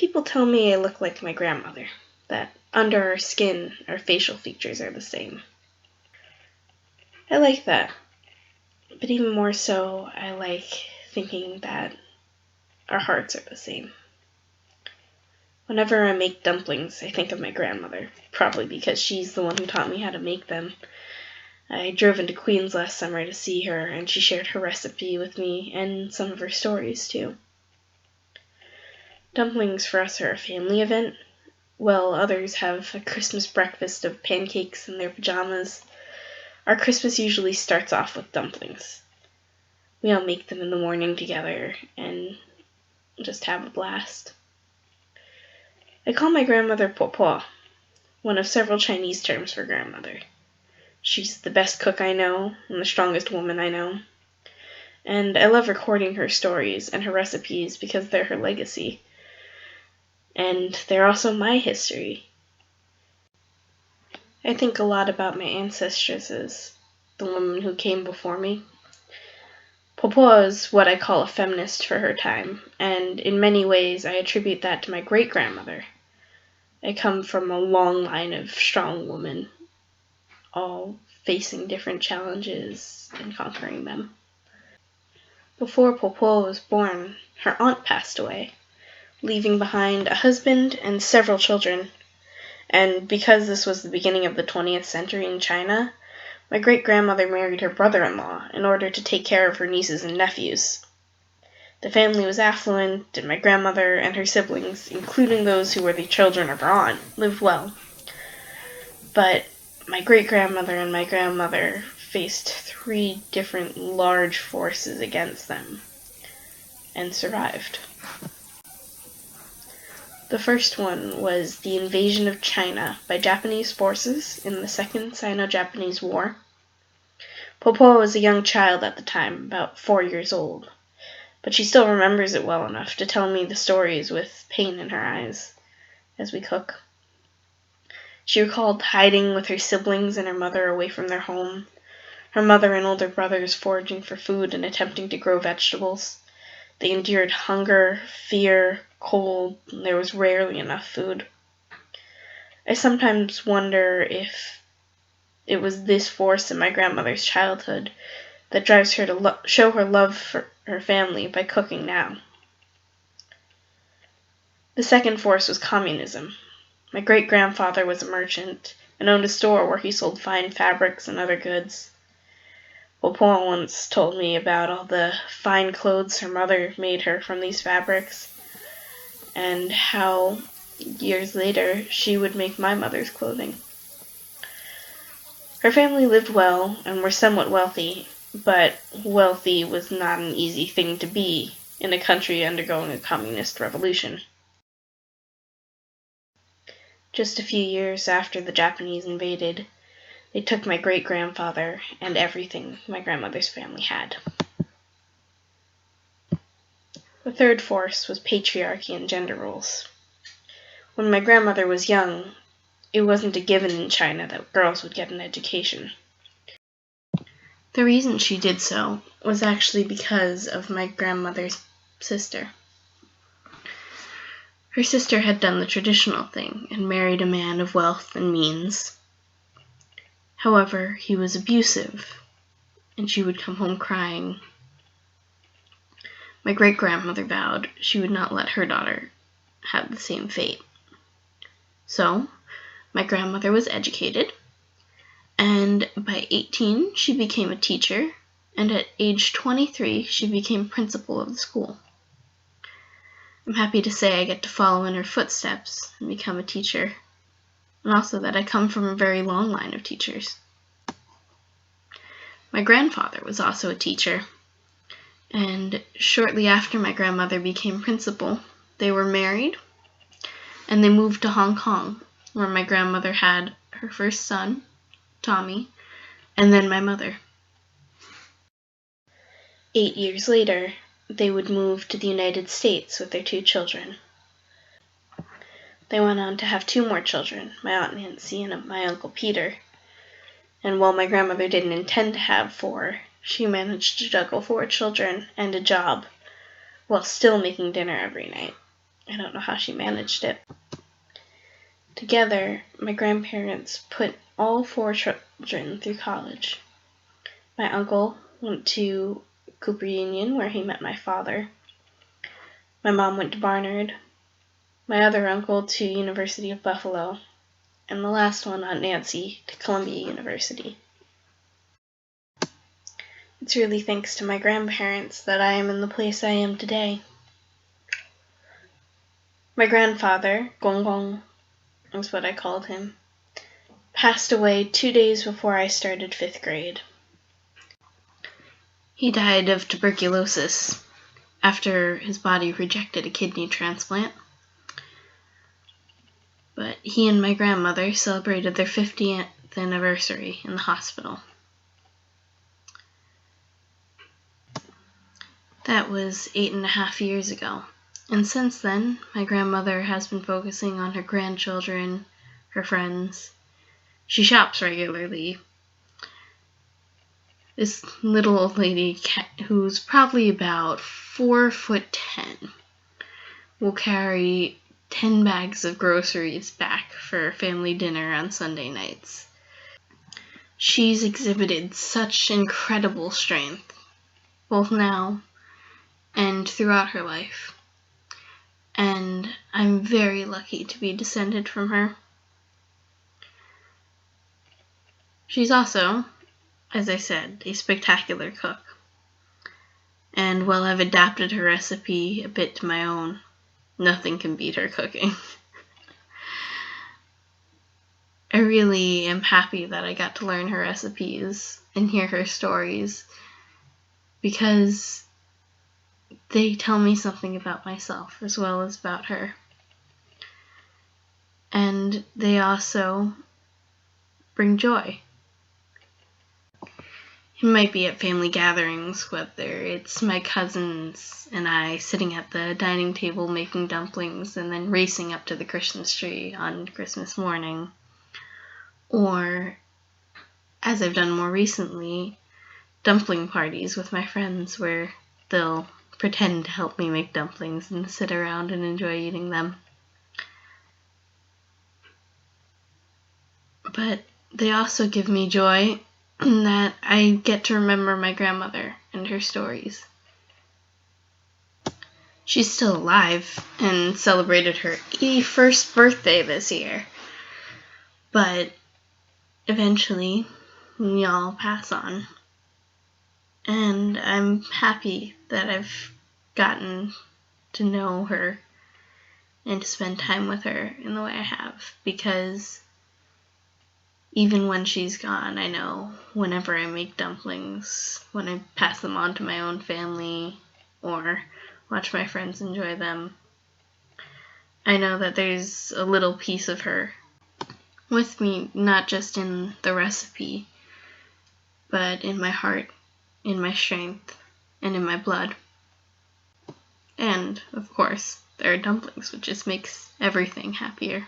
People tell me I look like my grandmother, that under our skin, our facial features are the same. I like that, but even more so, I like thinking that our hearts are the same. Whenever I make dumplings, I think of my grandmother, probably because she's the one who taught me how to make them. I drove into Queens last summer to see her, and she shared her recipe with me and some of her stories, too. Dumplings for us are a family event. While others have a Christmas breakfast of pancakes in their pajamas, our Christmas usually starts off with dumplings. We all make them in the morning together and just have a blast. I call my grandmother Po, one of several Chinese terms for grandmother. She's the best cook I know and the strongest woman I know. And I love recording her stories and her recipes because they're her legacy. And they're also my history. I think a lot about my ancestresses, the women who came before me. Po is what I call a feminist for her time, and in many ways I attribute that to my great-grandmother. I come from a long line of strong women, all facing different challenges and conquering them. Before Po was born, her aunt passed away, leaving behind a husband and several children. And because this was the beginning of the 20th century in China, my great-grandmother married her brother-in-law in order to take care of her nieces and nephews. The family was affluent, and my grandmother and her siblings, including those who were the children of her aunt, lived well. But my great-grandmother and my grandmother faced 3 different large forces against them, and survived. The first one was the invasion of China by Japanese forces in the Second Sino-Japanese War. Po was a young child at the time, about 4 years old, but she still remembers it well enough to tell me the stories with pain in her eyes as we cook. She recalled hiding with her siblings and her mother away from their home, her mother and older brothers foraging for food and attempting to grow vegetables. They endured hunger, fear, cold, and there was rarely enough food. I sometimes wonder if it was this force in my grandmother's childhood that drives her to show her love for her family by cooking now. The second force was communism. My great-grandfather was a merchant and owned a store where he sold fine fabrics and other goods. Po once told me about all the fine clothes her mother made her from these fabrics, and how, years later, she would make my mother's clothing. Her family lived well and were somewhat wealthy, but wealthy was not an easy thing to be in a country undergoing a communist revolution. Just a few years after the Japanese invaded, they took my great-grandfather and everything my grandmother's family had. The third force was patriarchy and gender roles. When my grandmother was young, it wasn't a given in China that girls would get an education. The reason she did so was actually because of my grandmother's sister. Her sister had done the traditional thing and married a man of wealth and means. However, he was abusive, and she would come home crying. My great-grandmother vowed she would not let her daughter have the same fate. So, my grandmother was educated, and by 18 she became a teacher, and at age 23 she became principal of the school. I'm happy to say I get to follow in her footsteps and become a teacher, and also that I come from a very long line of teachers. My grandfather was also a teacher, and shortly after my grandmother became principal, they were married, and they moved to Hong Kong, where my grandmother had her first son, Tommy, and then my mother. 8 years later, they would move to the United States with their 2 children. They went on to have 2 more children, my Aunt Nancy and my Uncle Peter. And while my grandmother didn't intend to have 4, she managed to juggle 4 children and a job while still making dinner every night. I don't know how she managed it. Together, my grandparents put all 4 children through college. My uncle went to Cooper Union, where he met my father. My mom went to Barnard. My other uncle to University of Buffalo. And the last one, Aunt Nancy, to Columbia University. It's really thanks to my grandparents that I am in the place I am today. My grandfather, Gong Gong, is what I called him, passed away 2 days before I started 5th grade. He died of tuberculosis after his body rejected a kidney transplant. But he and my grandmother celebrated their 50th anniversary in the hospital. That was 8.5 years ago. And since then, my grandmother has been focusing on her grandchildren, her friends. She shops regularly. This little old lady, who's probably about 4'10", will carry 10 bags of groceries back for family dinner on Sunday nights. She's exhibited such incredible strength, both now and throughout her life. And I'm very lucky to be descended from her. She's also, as I said, a spectacular cook. And while I've adapted her recipe a bit to my own, nothing can beat her cooking. I really am happy that I got to learn her recipes and hear her stories, because they tell me something about myself as well as about her. And they also bring joy. It might be at family gatherings, whether it's my cousins and I sitting at the dining table making dumplings and then racing up to the Christmas tree on Christmas morning. Or, as I've done more recently, dumpling parties with my friends where they'll pretend to help me make dumplings and sit around and enjoy eating them. But they also give me joy in that I get to remember my grandmother and her stories. She's still alive and celebrated her 81st birthday this year. But eventually, we all pass on. And I'm happy that I've gotten to know her and to spend time with her in the way I have, because even when she's gone, I know whenever I make dumplings, when I pass them on to my own family or watch my friends enjoy them, I know that there's a little piece of her with me, not just in the recipe, but in my heart, in my strength, and in my blood. And, of course, there are dumplings, which just makes everything happier.